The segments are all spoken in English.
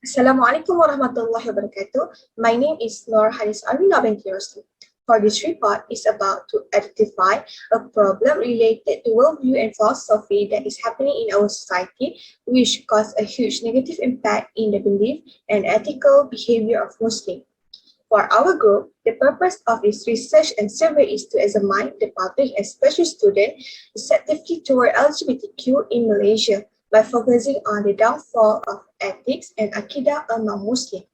Assalamualaikum warahmatullahi wabarakatuh. My name is Nur Haris Arina binti Rosli. For this report is about to identify a problem related to worldview and philosophy that is happening in our society, which cause a huge negative impact in the belief and ethical behavior of Muslims. For our group, the purpose of this research and survey is to examine the public, especially students, receptivity toward LGBTQ in Malaysia by focusing on the downfall of ethics and Aqidah among Muslims.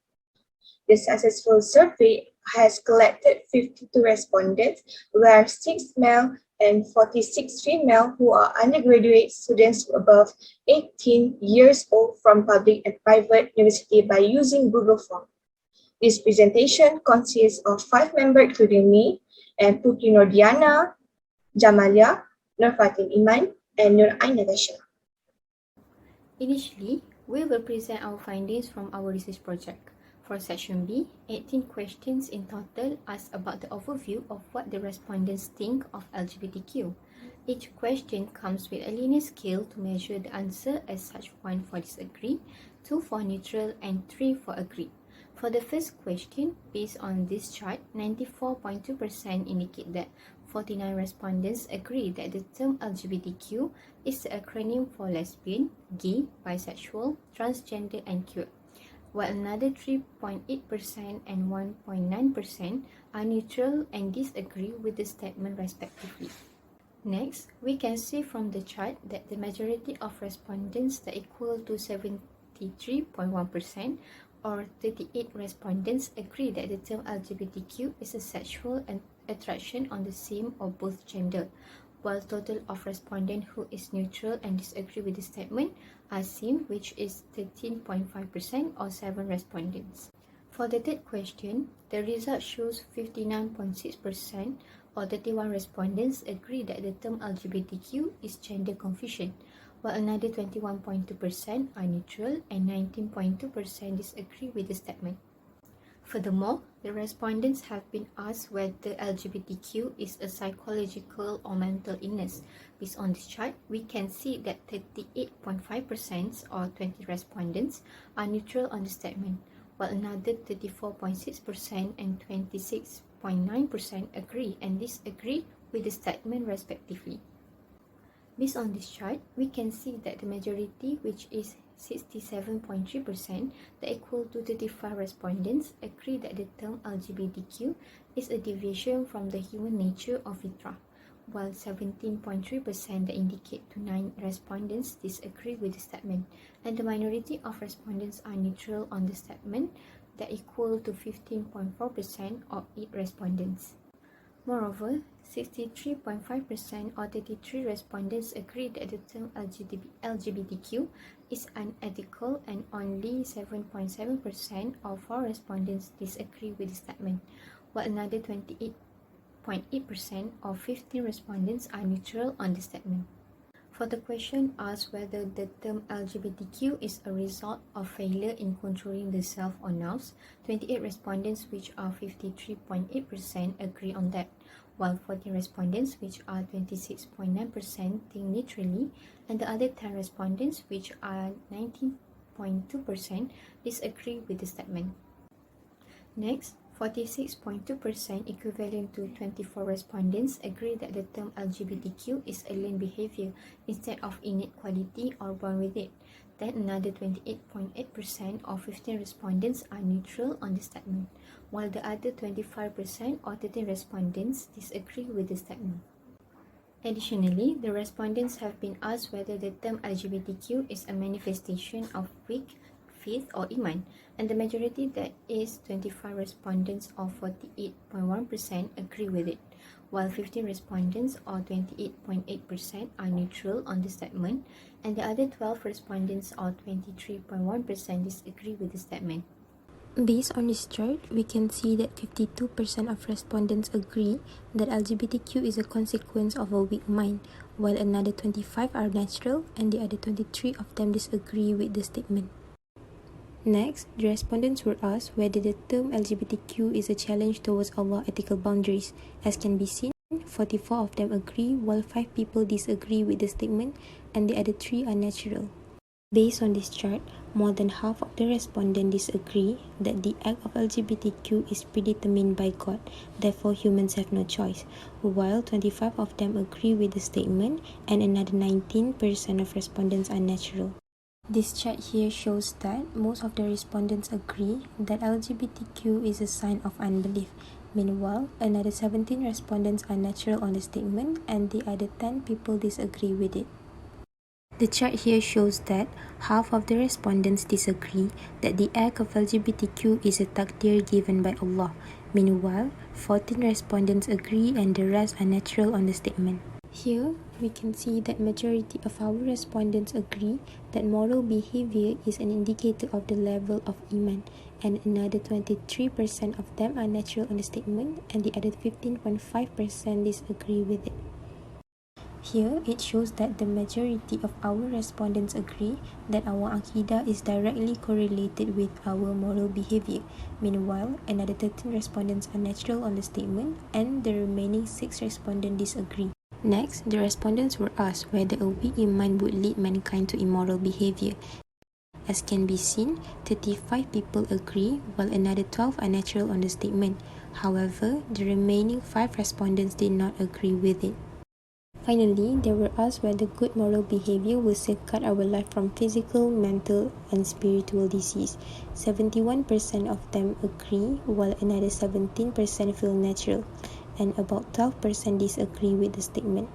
The successful survey has collected 52 respondents, where 6 male and 46 female who are undergraduate students above 18 years old from public and private university by using Google Form. This presentation consists of 5 members including me and Putri Nordiana, Jamalia, Nur Fatin Iman, and Nur Ain Natasha. Initially, we will present our findings from our research project. For section B, 18 questions in total ask about the overview of what the respondents think of LGBTQ. Each question comes with a linear scale to measure the answer as such: 1 for disagree, 2 for neutral, and 3 for agree. For the first question, based on this chart, 94.2% indicate that 49 respondents agree that the term LGBTQ is the acronym for lesbian, gay, bisexual, transgender, and queer, while another 3.8% and 1.9% are neutral and disagree with the statement respectively. Next, we can see from the chart that the majority of respondents that equal to 73.1% or 38 respondents agree that the term LGBTQ is a sexual attraction on the same or both gender, while total of respondents who is neutral and disagree with the statement are same, which is 13.5% or 7 respondents. For the third question, the result shows 59.6% or 31 respondents agree that the term LGBTQ is gender confusion, while another 21.2% are neutral and 19.2% disagree with the statement. Furthermore, the respondents have been asked whether LGBTQ is a psychological or mental illness. Based on this chart, we can see that 38.5% or 20 respondents are neutral on the statement, while another 34.6% and 26.9% agree and disagree with the statement respectively. Based on this chart, we can see that the majority, which is 67.3%, that equal to 35 respondents, agree that the term LGBTQ is a deviation from the human nature or fitra, while 17.3% that indicate to 9 respondents disagree with the statement, and the minority of respondents are neutral on the statement, that equal to 15.4% or 8 respondents. Moreover, 63.5% or 33 respondents agree that the term LGBTQ is unethical, and only 7.7% or 4 respondents disagree with the statement, while another 28.8% or 15 respondents are neutral on the statement. For the question asked whether the term LGBTQ is a result of failure in controlling the self or nous, 28 respondents, which are 53.8%, agree on that, while 14 respondents, which are 26.9%, think neutrally, and the other 10 respondents, which are 19.2%, disagree with the statement. Next, 46.2%, equivalent to 24 respondents, agree that the term LGBTQ is a learned behavior instead of innate quality or born with it. Then another 28.8% or 15 respondents are neutral on the statement, while the other 25% or 13 respondents disagree with the statement. Additionally, the respondents have been asked whether the term LGBTQ is a manifestation of weak faith or iman, and the majority, that is 25 respondents or 48.1%, agree with it, while 15 respondents or 28.8% are neutral on the statement, and the other 12 respondents or 23.1% disagree with the statement. Based on this chart, we can see that 52% of respondents agree that LGBTQ is a consequence of a weak mind, while another 25 are natural and the other 23 of them disagree with the statement. Next, the respondents were asked whether the term LGBTQ is a challenge towards Allah's ethical boundaries. As can be seen, 44 of them agree, while 5 people disagree with the statement, and the other 3 are natural. Based on this chart, more than half of the respondents disagree that the act of LGBTQ is predetermined by God, therefore humans have no choice, while 25 of them agree with the statement and another 19% of respondents are natural. This chart here shows that most of the respondents agree that LGBTQ is a sign of unbelief. Meanwhile, another 17 respondents are natural on the statement and the other 10 people disagree with it. The chart here shows that half of the respondents disagree that the act of LGBTQ is a takdir given by Allah. Meanwhile, 14 respondents agree and the rest are natural on the statement. Here, we can see that majority of our respondents agree that moral behavior is an indicator of the level of iman, and another 23% of them are natural on the statement and the other 15.5% disagree with it. Here, it shows that the majority of our respondents agree that our Aqidah is directly correlated with our moral behavior. Meanwhile, another 13 respondents are natural on the statement and the remaining 6 respondents disagree. Next, the respondents were asked whether a weak iman would lead mankind to immoral behavior. As can be seen, 35 people agree while another 12 are natural on the statement. However, the remaining 5 respondents did not agree with it. Finally, they were asked whether good moral behavior will safeguard our life from physical, mental, and spiritual disease. 71% of them agree, while another 17% feel natural, and about 12% disagree with the statement.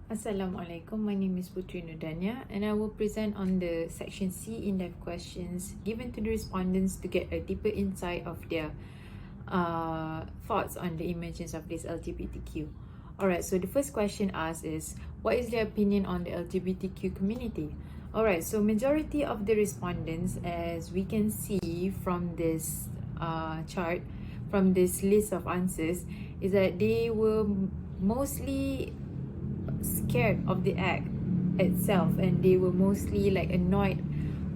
Assalamualaikum, my name is Putri Nurdania and I will present on the section C in-depth questions given to the respondents to get a deeper insight of their thoughts on the emergence of this LGBTQ. Alright, so the first question asked is, what is their opinion on the LGBTQ community? Alright, so majority of the respondents, as we can see from this chart, from this list of answers, is that they were mostly scared of the act itself and they were mostly like annoyed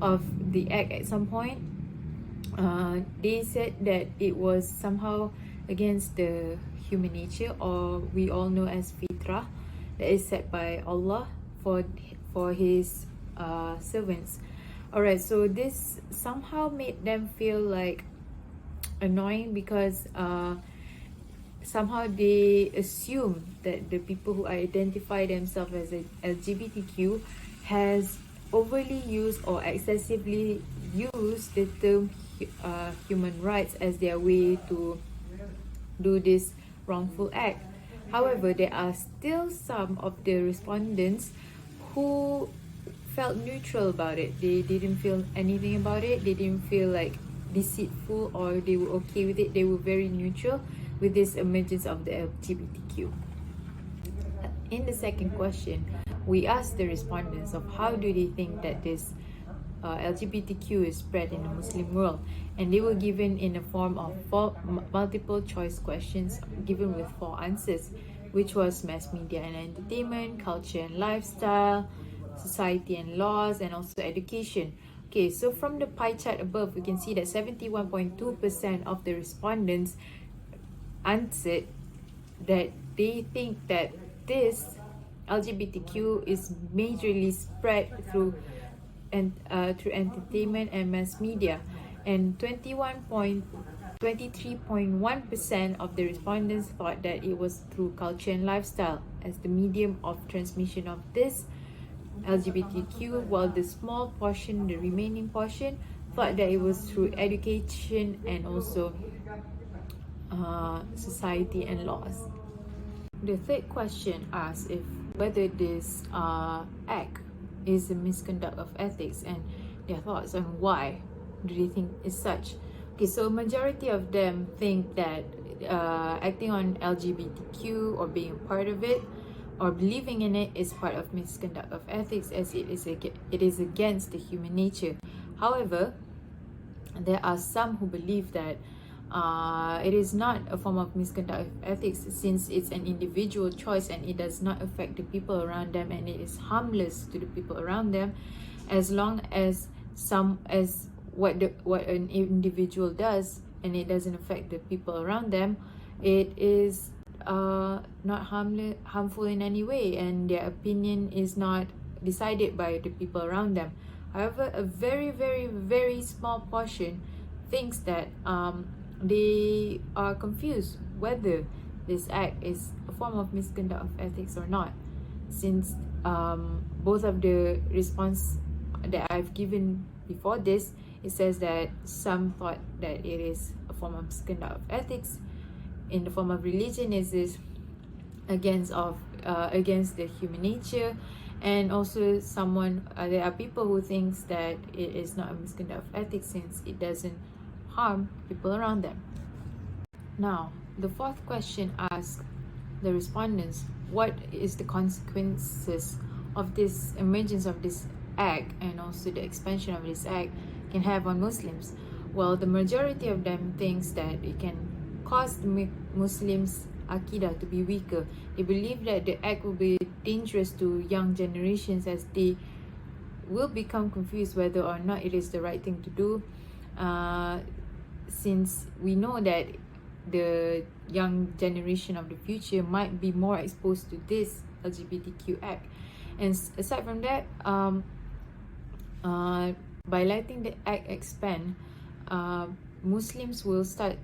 of the act at some point. They said that it was somehow against the human nature, or we all know as fitrah, that is set by Allah for his servants. Alright, so this somehow made them feel like annoying because somehow they assume that the people who identify themselves as a LGBTQ has overly used or excessively used the term human rights as their way to do this wrongful act. However, there are still some of the respondents who felt neutral about it. They didn't feel anything about it. They didn't feel like deceitful, or they were okay with it. They were very neutral with this emergence of the LGBTQ. In the second question, we asked the respondents of how do they think that this LGBTQ is spread in the Muslim world, and they were given in the form of 4 multiple choice questions given with 4 answers, which was mass media and entertainment, culture and lifestyle, society and laws, and also education. Okay, so from the pie chart above, we can see that 71.2% of the respondents answered that they think that this LGBTQ is majorly spread through entertainment and mass media, and 23.1% of the respondents thought that it was through culture and lifestyle as the medium of transmission of this LGBTQ, while the small portion, the remaining portion, thought that it was through education and also society and laws. The third question asks if whether this act is a misconduct of ethics and their thoughts on why do they think is such. Okay, so majority of them think that acting on LGBTQ or being a part of it or believing in it is part of misconduct of ethics, as it is against the human nature. However, there are some who believe that it is not a form of misconduct of ethics, since it's an individual choice and it does not affect the people around them, and it is harmless to the people around them, as long as what an individual does and it doesn't affect the people around them, it is not harmful in any way, and their opinion is not decided by the people around them. However, a very small portion thinks that they are confused whether this act is a form of misconduct of ethics or not, since both of the response that I've given before this, it says that some thought that it is a form of misconduct of ethics. In the form of religion, is this against the human nature, and also there are people who thinks that it is not a misconduct of ethics since it doesn't harm people around them. Now, the fourth question asks the respondents, what is the consequences of this emergence of this act and also the expansion of this act can have on Muslims? Well, the majority of them thinks that it can cause the Muslims' Aqidah to be weaker. They believe that the act will be dangerous to young generations as they will become confused whether or not it is the right thing to do, since we know that the young generation of the future might be more exposed to this LGBTQ act. And aside from that, by letting the act expand, Muslims will start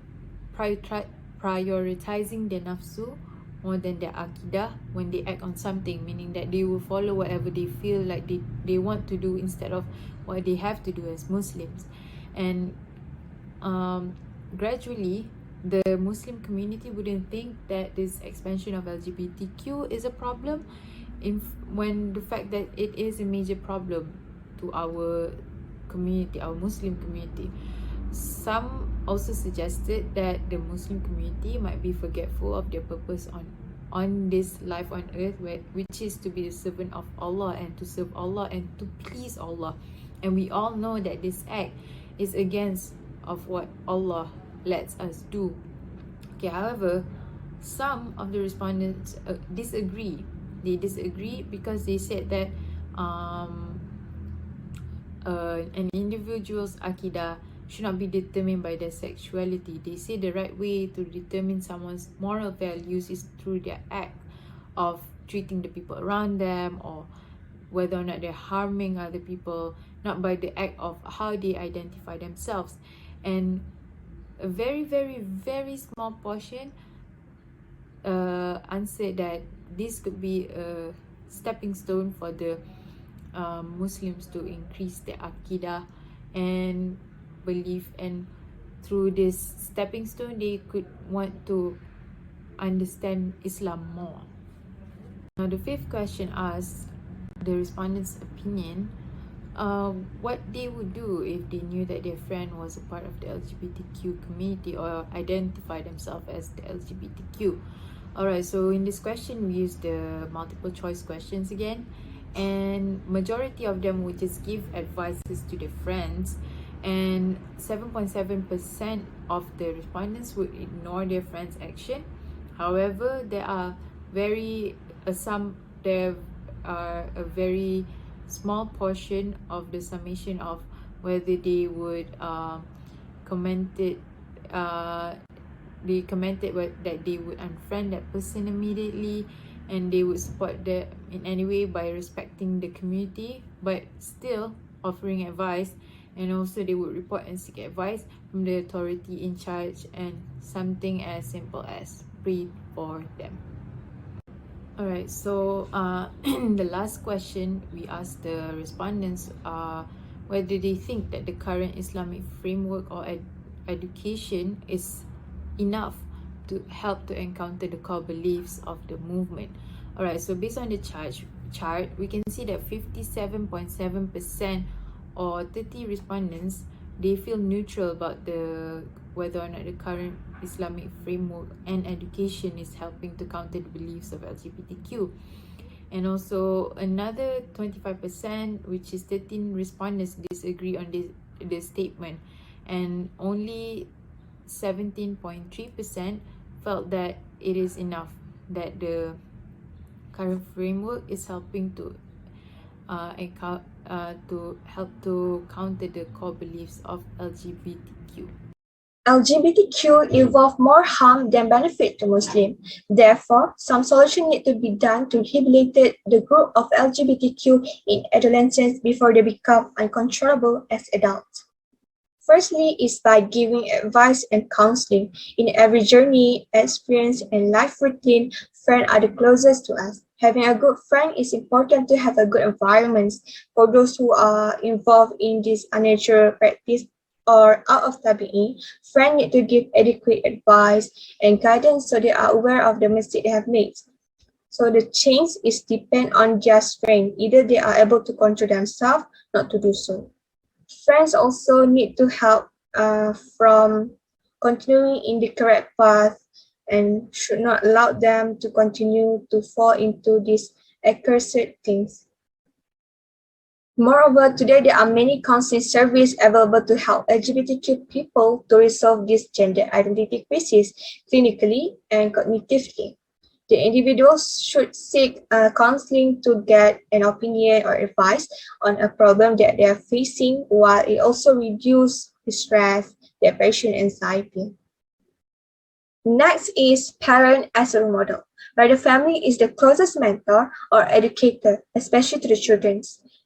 prioritizing their nafsu more than their Aqidah when they act on something, meaning that they will follow whatever they feel like they want to do instead of what they have to do as Muslims. And gradually, the Muslim community wouldn't think that this expansion of LGBTQ is a problem, when the fact that it is a major problem to our community, our Muslim community. Some also suggested that the Muslim community might be forgetful of their purpose on this life on earth, which is to be the servant of Allah and to serve Allah and to please Allah. And we all know that this act is against of what Allah lets us do. Okay, however, some of the respondents disagree. They disagree because they said that an individual's Aqidah should not be determined by their sexuality. They say the right way to determine someone's moral values is through their act of treating the people around them, or whether or not they're harming other people, not by the act of how they identify themselves. And a very small portion answered that this could be a stepping stone for the Muslims to increase their Aqidah and belief, and through this stepping stone they could want to understand Islam more. Now, the fifth question asks the respondents' opinion what they would do if they knew that their friend was a part of the LGBTQ community or identify themselves as the LGBTQ. Alright, so in this question we use the multiple choice questions again, and majority of them would just give advices to their friends, and 7.7% of the respondents would ignore their friend's action. However, there are a very small portion of the summation of whether they would commented that they would unfriend that person immediately, and they would support them in any way by respecting the community but still offering advice, and also they would report and seek advice from the authority in charge, and something as simple as pray for them. Alright, so the last question we asked the respondents whether they think that the current Islamic framework or education is enough to help to encounter the core beliefs of the movement. Alright, so based on the chart, we can see that 57.7% or 30 respondents, they feel neutral about whether or not the current Islamic framework and education is helping to counter the beliefs of LGBTQ. And also another 25%, which is 13 respondents, disagree on this statement, and only 17.3% felt that it is enough, that the current framework is helping to help to counter the core beliefs of LGBTQ. LGBTQ involve more harm than benefit to Muslims. Therefore, some solution need to be done to rehabilitate the group of LGBTQ in adolescence before they become uncontrollable as adults. Firstly is by giving advice and counseling. In every journey, experience, and life routine, friends are the closest to us. Having a good friend is important to have a good environment. For those who are involved in this unnatural practice or out of tabi'in, friends need to give adequate advice and guidance so they are aware of the mistake they have made. So the change is depend on their strength. Either they are able to control themselves, not to do so. Friends also need to help from continuing in the correct path and should not allow them to continue to fall into these accursed things. Moreover, today there are many counseling services available to help LGBTQ people to resolve this gender identity crisis clinically and cognitively. The individuals should seek counseling to get an opinion or advice on a problem that they are facing, while it also reduces stress, depression, anxiety. Next is parent as a role model, where the family is the closest mentor or educator, especially to the children.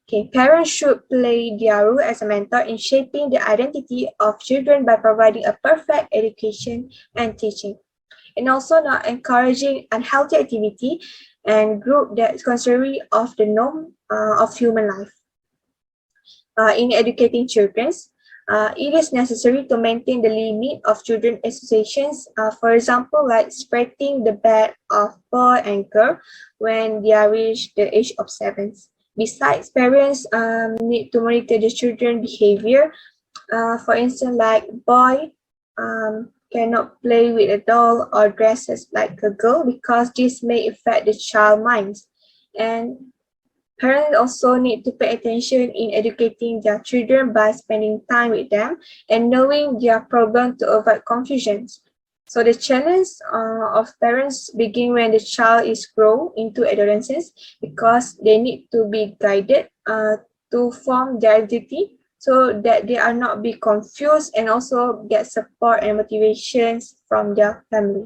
Okay, parents should play their role as a mentor in shaping the identity of children by providing a perfect education and teaching, and also not encouraging unhealthy activity and group that is contrary of the norm of human life. In educating children, it is necessary to maintain the limit of children associations, for example, like spreading the bed of boy and girl when they are reached the age of 7. Besides, parents need to monitor the children's behavior. For instance, like boy cannot play with a doll or dresses like a girl because this may affect the child's minds. And parents also need to pay attention in educating their children by spending time with them and knowing their problem to avoid confusions. So the challenge of parents begin when the child is grown into adolescence because they need to be guided to form their identity so that they are not be confused and also get support and motivations from their family.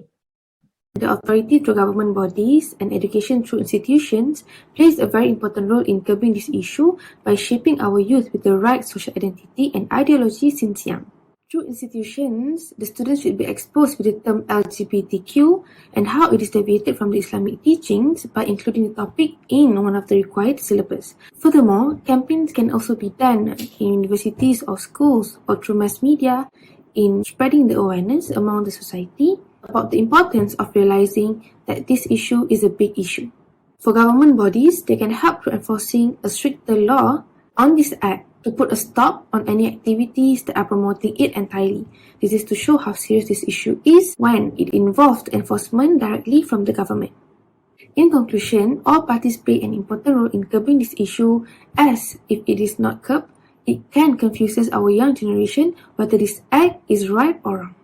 The authority through government bodies and education through institutions plays a very important role in curbing this issue by shaping our youth with the right social identity and ideology since young. Through institutions, the students should be exposed with the term LGBTQ and how it is deviated from the Islamic teachings by including the topic in one of the required syllabus. Furthermore, campaigns can also be done in universities or schools or through mass media in spreading the awareness among the society about the importance of realizing that this issue is a big issue. For government bodies, they can help to enforcing a stricter law on this act to put a stop on any activities that are promoting it entirely. This is to show how serious this issue is when it involves enforcement directly from the government. In conclusion, all parties play an important role in curbing this issue, as if it is not curbed, it can confuse our young generation whether this act is right or wrong.